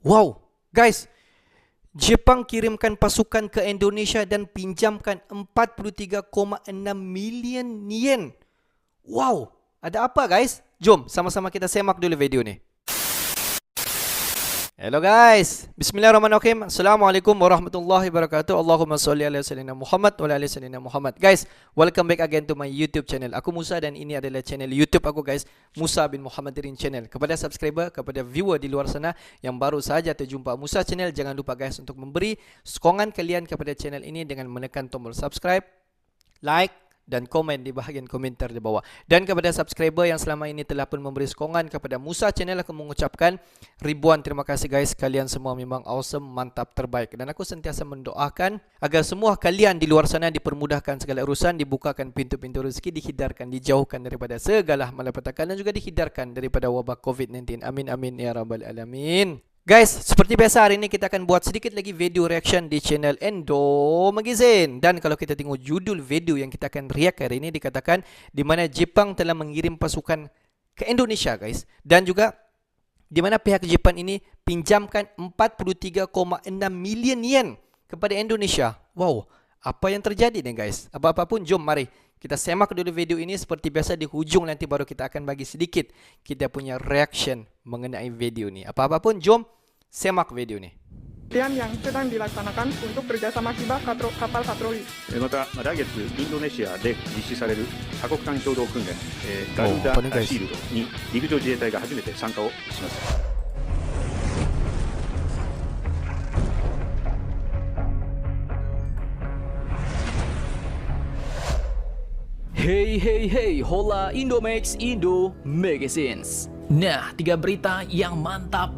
Wow, guys, Jepang kirimkan pasukan ke Indonesia dan pinjamkan 43,6 million yen. Wow, ada apa guys? Jom sama-sama kita semak dulu video ni. Hello guys, bismillahirrahmanirrahim. Assalamualaikum warahmatullahi wabarakatuh. Allahumma salli ala sayyidina Muhammad wa ala sayyidina Muhammad. Guys, welcome back again to my YouTube channel. Aku Musa dan ini adalah channel YouTube aku guys, Musa bin Muhammadirin channel. Kepada subscriber, kepada viewer di luar sana yang baru saja terjumpa Musa channel, jangan lupa guys untuk memberi sokongan kalian kepada channel ini dengan menekan tombol subscribe, like dan komen di bahagian komentar di bawah. Dan kepada subscriber yang selama ini telah pun memberi sokongan kepada Musa channel, aku mengucapkan ribuan terima kasih guys. Kalian semua memang awesome, mantap, terbaik. Dan aku sentiasa mendoakan agar semua kalian di luar sana dipermudahkan segala urusan, dibukakan pintu-pintu rezeki, dihindarkan, dijauhkan daripada segala malapetaka dan juga dihindarkan daripada wabak COVID-19. Amin amin ya rabbal alamin. Guys, seperti biasa hari ini kita akan buat sedikit lagi video reaction di channel Endo Magazine. Dan kalau kita tengok judul video yang kita akan react hari ini, dikatakan di mana Jepang telah mengirim pasukan ke Indonesia guys. Dan juga di mana pihak Jepang ini pinjamkan 43,6 million yen kepada Indonesia. Wow, apa yang terjadi nih guys? Apa-apa pun jom mari kita semak dulu video ini. Seperti biasa di hujung nanti baru kita akan bagi sedikit kita punya reaction mengenai video ini. Apa-apa pun jom semak video ini. Latihan yang sedang dilaksanakan untuk kerjasama Shiba kapal patroli. また、来月インドネシアで実施される多国間共同訓練、ガルダシールドに陸上自衛隊が初めて参加をします。 Hey, hola Indomax Indo Magazines. Nah, 3 berita yang mantap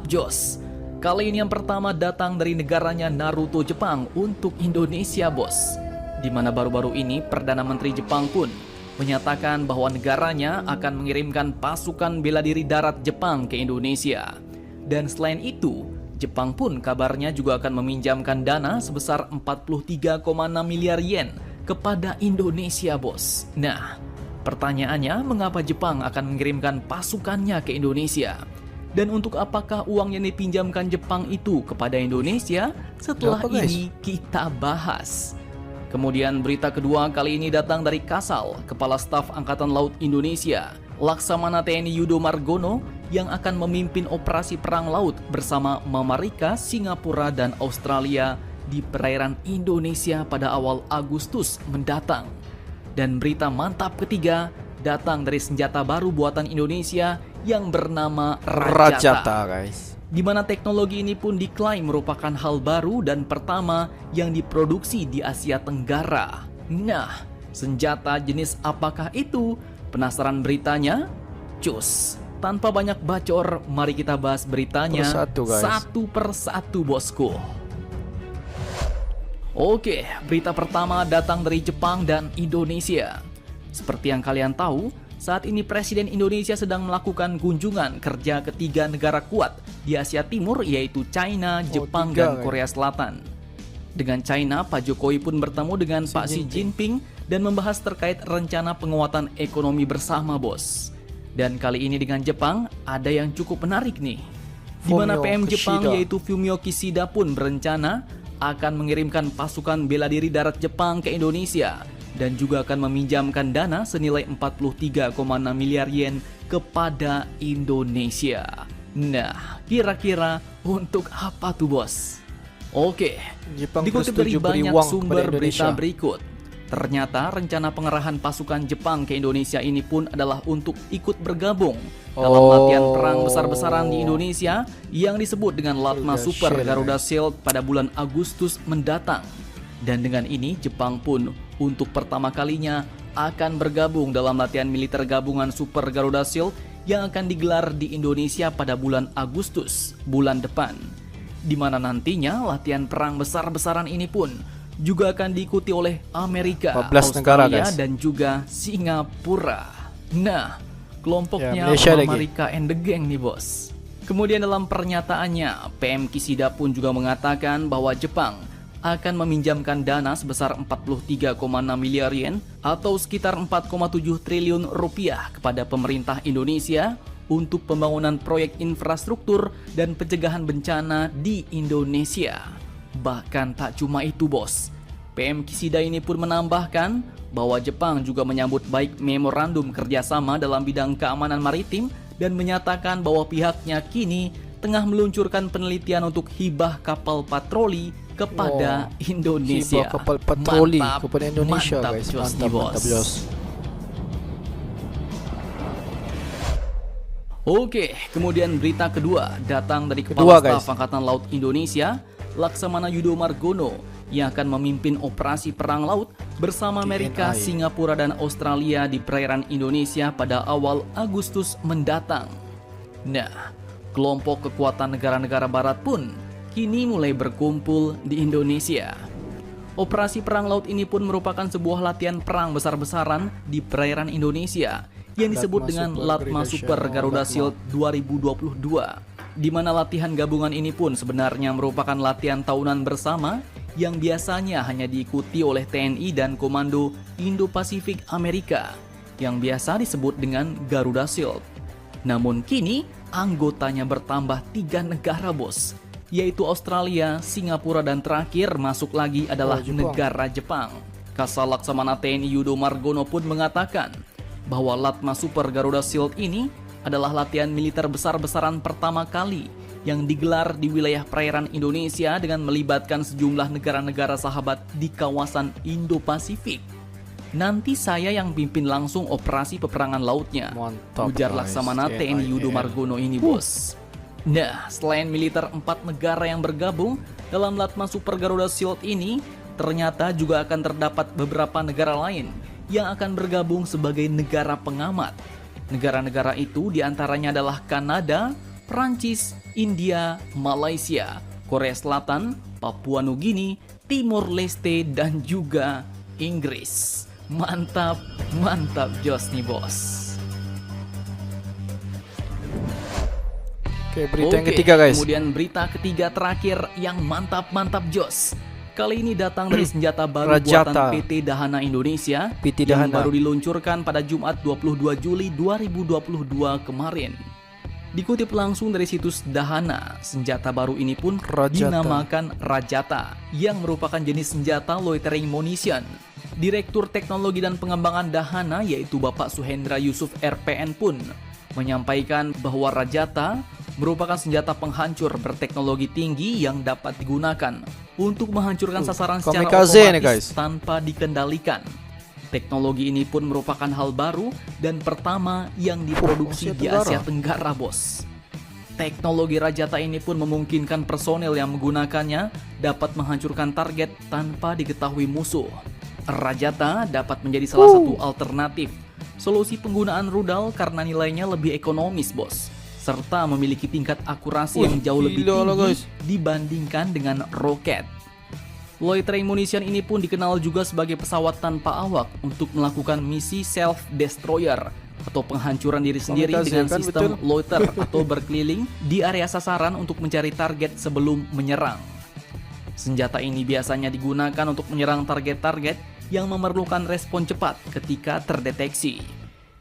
jos. Kali ini yang pertama datang dari negaranya Naruto Jepang untuk Indonesia bos. Dimana baru-baru ini Perdana Menteri Jepang pun menyatakan bahwa negaranya akan mengirimkan pasukan bela diri darat Jepang ke Indonesia. Dan selain itu, Jepang pun kabarnya juga akan meminjamkan dana sebesar 43,6 miliar yen kepada Indonesia bos. Nah, pertanyaannya mengapa Jepang akan mengirimkan pasukannya ke Indonesia? Dan untuk apakah uang yang dipinjamkan Jepang itu kepada Indonesia? Setelah ini kita bahas. Kemudian berita kedua kali ini datang dari Kasal, Kepala Staf Angkatan Laut Indonesia, Laksamana TNI Yudo Margono, yang akan memimpin operasi perang laut bersama Amerika, Singapura, dan Australia di perairan Indonesia pada awal Agustus mendatang. Dan berita mantap ketiga datang dari senjata baru buatan Indonesia yang bernama Rajata guys. Di mana teknologi ini pun diklaim merupakan hal baru dan pertama yang diproduksi di Asia Tenggara. Nah, senjata jenis apakah itu? Penasaran beritanya? Cus, tanpa banyak bacor, mari kita bahas beritanya satu persatu bosku. Oke, berita pertama datang dari Jepang dan Indonesia. Seperti yang kalian tahu, saat ini Presiden Indonesia sedang melakukan kunjungan kerja ke 3 negara kuat di Asia Timur, yaitu China, Jepang, dan Korea Selatan. Dengan China, Pak Jokowi pun bertemu dengan Pak Xi Jinping dan membahas terkait rencana penguatan ekonomi bersama bos. Dan kali ini dengan Jepang, ada yang cukup menarik nih. Di mana PM Jepang yaitu Fumio Kishida pun berencana akan mengirimkan pasukan bela diri darat Jepang ke Indonesia dan juga akan meminjamkan dana senilai 43,6 miliar yen kepada Indonesia. Nah, kira-kira untuk apa tuh bos? Oke, dikutip dari banyak sumber berita berikut, ternyata rencana pengerahan pasukan Jepang ke Indonesia ini pun adalah untuk ikut bergabung dalam latihan perang besar-besaran di Indonesia yang disebut dengan Latma Super Garuda Shield pada bulan Agustus mendatang. Dan dengan ini Jepang pun untuk pertama kalinya akan bergabung dalam latihan militer gabungan Super Garuda Shield yang akan digelar di Indonesia pada bulan Agustus bulan depan. Di mana nantinya latihan perang besar-besaran ini pun juga akan diikuti oleh Amerika, Australia, dan juga Singapura. Nah, kelompoknya Amerika and the Gang nih bos. Kemudian dalam pernyataannya, PM Kishida pun juga mengatakan bahwa Jepang akan meminjamkan dana sebesar 43,6 miliar yen atau sekitar 4,7 triliun rupiah kepada pemerintah Indonesia untuk pembangunan proyek infrastruktur dan pencegahan bencana di Indonesia. Bahkan tak cuma itu bos, PM Kishida ini pun menambahkan bahwa Jepang juga menyambut baik memorandum kerjasama dalam bidang keamanan maritim dan menyatakan bahwa pihaknya kini tengah meluncurkan penelitian untuk hibah kapal patroli kepada Indonesia. Hibah kapal patroli Mantap, kepada Indonesia mantap, guys. Jos, Mantap, bos. mantap Jos. Oke, kemudian berita kedua datang dari Kedua, Kepala guys. Staf Angkatan Laut Indonesia, Laksamana Yudo Margono, yang akan memimpin operasi perang laut bersama Amerika, TNI. Singapura, dan Australia di perairan Indonesia pada awal Agustus mendatang. Nah, kelompok kekuatan negara-negara barat pun kini mulai berkumpul di Indonesia. Operasi perang laut ini pun merupakan sebuah latihan perang besar-besaran di perairan Indonesia yang disebut dengan Latma Super Garuda Shield 2022, di mana latihan gabungan ini pun sebenarnya merupakan latihan tahunan bersama yang biasanya hanya diikuti oleh TNI dan Komando Indo-Pasifik Amerika yang biasa disebut dengan Garuda Shield. Namun kini anggotanya bertambah 3 negara bos, yaitu Australia, Singapura, dan terakhir masuk lagi adalah negara Jepang. Kasal Laksamana TNI Yudo Margono pun mengatakan bahwa Latma Super Garuda Shield ini adalah latihan militer besar-besaran pertama kali yang digelar di wilayah perairan Indonesia dengan melibatkan sejumlah negara-negara sahabat di kawasan Indo-Pasifik. Nanti saya yang pimpin langsung operasi peperangan lautnya, Mantap, ujar guys. Laksamana TNI Yudo Margono ini bos. Nah, selain militer 4 negara yang bergabung dalam Latma Super Garuda Shield ini, ternyata juga akan terdapat beberapa negara lain yang akan bergabung sebagai negara pengamat. Negara-negara itu diantaranya adalah Kanada, Prancis, India, Malaysia, Korea Selatan, Papua Nugini, Timor Leste, dan juga Inggris. Mantap, mantap Jos nih bos. Oke, berita yang ketiga guys. Kemudian berita ketiga terakhir yang mantap-mantap Jos. Kali ini datang dari senjata baru Rajata. buatan PT Dahana Indonesia PT yang Dahana. baru diluncurkan pada Jumat 22 Juli 2022 kemarin. Dikutip langsung dari situs Dahana, senjata baru ini pun Rajata. dinamakan Rajata, yang merupakan jenis senjata loitering munition. Direktur Teknologi dan Pengembangan Dahana yaitu Bapak Suhendra Yusuf RPN pun menyampaikan bahwa Rajata merupakan senjata penghancur berteknologi tinggi yang dapat digunakan untuk menghancurkan sasaran secara kamikaze otomatis nih, guys. tanpa dikendalikan. Teknologi ini pun merupakan hal baru dan pertama yang diproduksi di Asia Tenggara, bos. Teknologi Rajata ini pun memungkinkan personel yang menggunakannya dapat menghancurkan target tanpa diketahui musuh. Rajata dapat menjadi salah satu alternatif solusi penggunaan rudal karena nilainya lebih ekonomis, bos, serta memiliki tingkat akurasi yang jauh lebih tinggi dibandingkan dengan roket. Loitering munition ini pun dikenal juga sebagai pesawat tanpa awak untuk melakukan misi self-destroyer atau penghancuran diri sendiri dengan kan, sistem betul? loiter atau berkeliling di area sasaran untuk mencari target sebelum menyerang. Senjata ini biasanya digunakan untuk menyerang target-target yang memerlukan respon cepat ketika terdeteksi,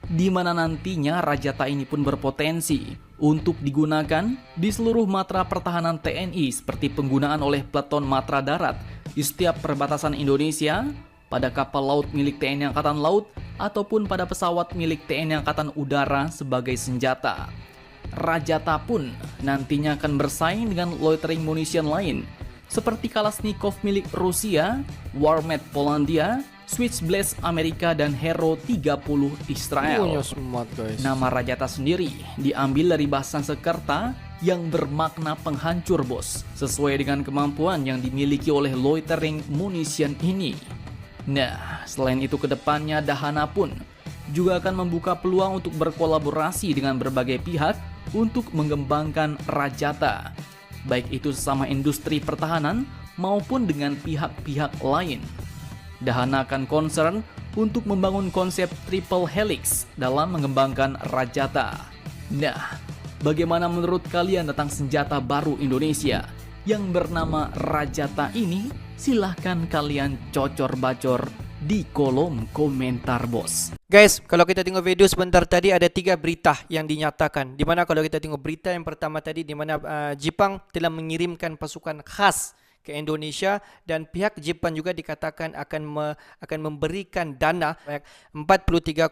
di mana nantinya Rajata ini pun berpotensi untuk digunakan di seluruh matra pertahanan TNI seperti penggunaan oleh peleton matra darat di setiap perbatasan Indonesia, pada kapal laut milik TNI Angkatan Laut, ataupun pada pesawat milik TNI Angkatan Udara sebagai senjata. Rajata pun nantinya akan bersaing dengan loitering munition lain seperti Kalashnikov milik Rusia, Warmed Polandia, Switchblade Amerika, dan Hero 30 Israel. Smart, guys. Nama Rajata sendiri diambil dari bahasa Sanskerta yang bermakna penghancur, bos, sesuai dengan kemampuan yang dimiliki oleh loitering munition ini. Nah, selain itu kedepannya Dahana pun juga akan membuka peluang untuk berkolaborasi dengan berbagai pihak untuk mengembangkan Rajata, baik itu sesama industri pertahanan maupun dengan pihak-pihak lain. Dahana akan concern untuk membangun konsep triple helix dalam mengembangkan Rajata. Nah, bagaimana menurut kalian tentang senjata baru Indonesia yang bernama Rajata ini? Silahkan kalian cocor-bacor di kolom komentar, bos. Guys, kalau kita tengok video sebentar tadi ada 3 berita yang dinyatakan. Di mana kalau kita tengok berita yang pertama tadi di mana Jepang telah mengirimkan pasukan khas ke Indonesia dan pihak Jepang juga dikatakan akan memberikan dana 43,6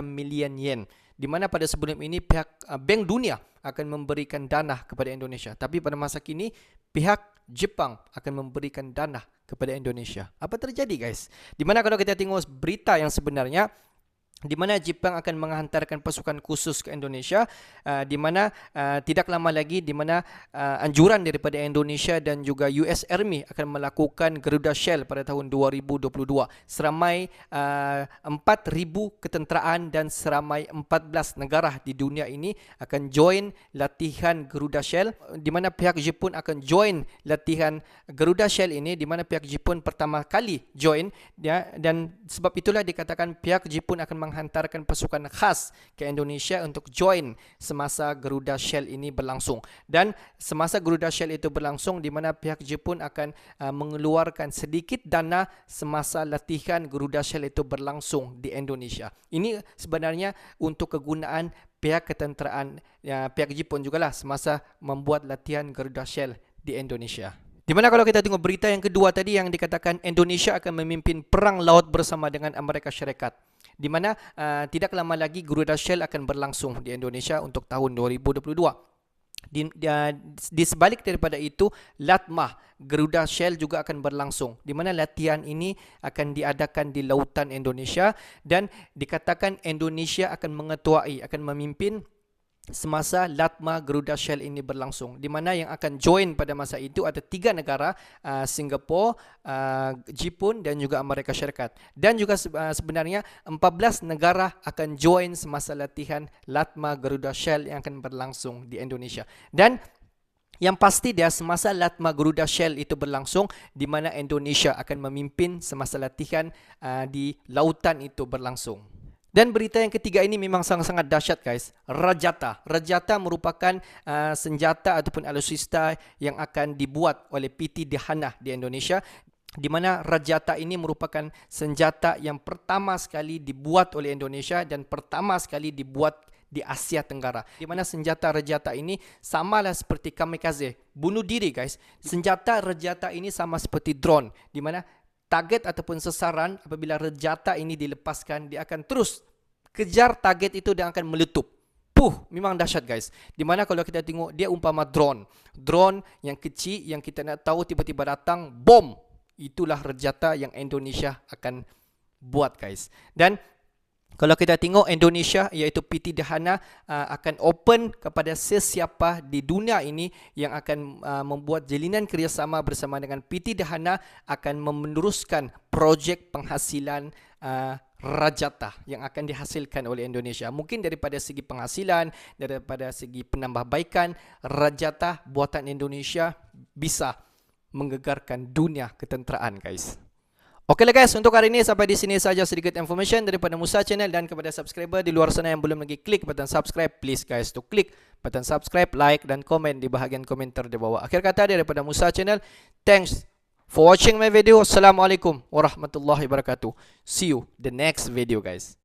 miliar yen. Di mana pada sebelum ini pihak Bank Dunia akan memberikan dana kepada Indonesia. Tapi pada masa kini pihak Jepang akan memberikan dana kepada Indonesia. Apa terjadi, guys? Di mana kalau kita tengok berita yang sebenarnya, di mana Jepang akan menghantarkan pasukan khusus ke Indonesia, di mana tidak lama lagi di mana anjuran daripada Indonesia dan juga US Army akan melakukan Garuda Shield pada tahun 2022. Seramai 4,000 ketenteraan dan seramai 14 negara di dunia ini akan join latihan Garuda Shield, di mana pihak Jepun akan join latihan Garuda Shield ini, di mana pihak Jepun pertama kali join ya, dan sebab itulah dikatakan pihak Jepun akan menghantarkan pasukan khas ke Indonesia untuk join semasa Garuda Shield ini berlangsung. Dan semasa Garuda Shield itu berlangsung, di mana pihak Jepun akan mengeluarkan sedikit dana semasa latihan Garuda Shield itu berlangsung di Indonesia. Ini sebenarnya untuk kegunaan pihak ketenteraan pihak Jepun jugalah semasa membuat latihan Garuda Shield di Indonesia. Di mana kalau kita tengok berita yang kedua tadi yang dikatakan Indonesia akan memimpin perang laut bersama dengan Amerika Syarikat. Di mana tidak lama lagi Garuda Shield akan berlangsung di Indonesia untuk tahun 2022. Di sebalik daripada itu, Latmah Garuda Shield juga akan berlangsung, di mana latihan ini akan diadakan di lautan Indonesia dan dikatakan Indonesia akan mengetuai, akan memimpin semasa Latmah Garuda Shield ini berlangsung, di mana yang akan join pada masa itu ada 3 negara, Singapura, Jepun dan juga Amerika Syarikat. Dan juga sebenarnya 14 negara akan join semasa latihan Latmah Garuda Shield yang akan berlangsung di Indonesia. Dan yang pasti dia semasa Latmah Garuda Shield itu berlangsung, di mana Indonesia akan memimpin semasa latihan di lautan itu berlangsung. Dan berita yang ketiga ini memang sangat-sangat dahsyat, guys. Rajata. Rajata merupakan senjata ataupun alutsista yang akan dibuat oleh PT Dahana di Indonesia, di mana Rajata ini merupakan senjata yang pertama sekali dibuat oleh Indonesia dan pertama sekali dibuat di Asia Tenggara. Di mana senjata Rajata ini samalah seperti kamikaze, bunuh diri, guys. Senjata Rajata ini sama seperti drone, di mana target ataupun sasaran apabila Rajata ini dilepaskan, dia akan terus kejar target itu dan akan meletup. Memang dahsyat, guys. Dimana kalau kita tengok dia umpama drone. Drone yang kecil yang kita nak tahu tiba-tiba datang, bom. Itulah Rajata yang Indonesia akan buat, guys. Dan kalau kita tengok Indonesia iaitu PT Dahana akan open kepada sesiapa di dunia ini yang akan membuat jalinan kerjasama bersama dengan PT Dahana akan meneruskan projek penghasilan Rajata yang akan dihasilkan oleh Indonesia. Mungkin daripada segi penghasilan, daripada segi penambahbaikan, Rajata buatan Indonesia bisa menggegarkan dunia ketenteraan, guys. Okeylah, guys, untuk hari ini sampai di sini saja sedikit information daripada Musa Channel, dan kepada subscriber di luar sana yang belum lagi klik button subscribe, please guys to klik button subscribe, like dan komen di bahagian komentar di bawah. Akhir kata daripada Musa Channel, thanks for watching my video. Assalamualaikum warahmatullahi wabarakatuh. See you the next video, guys.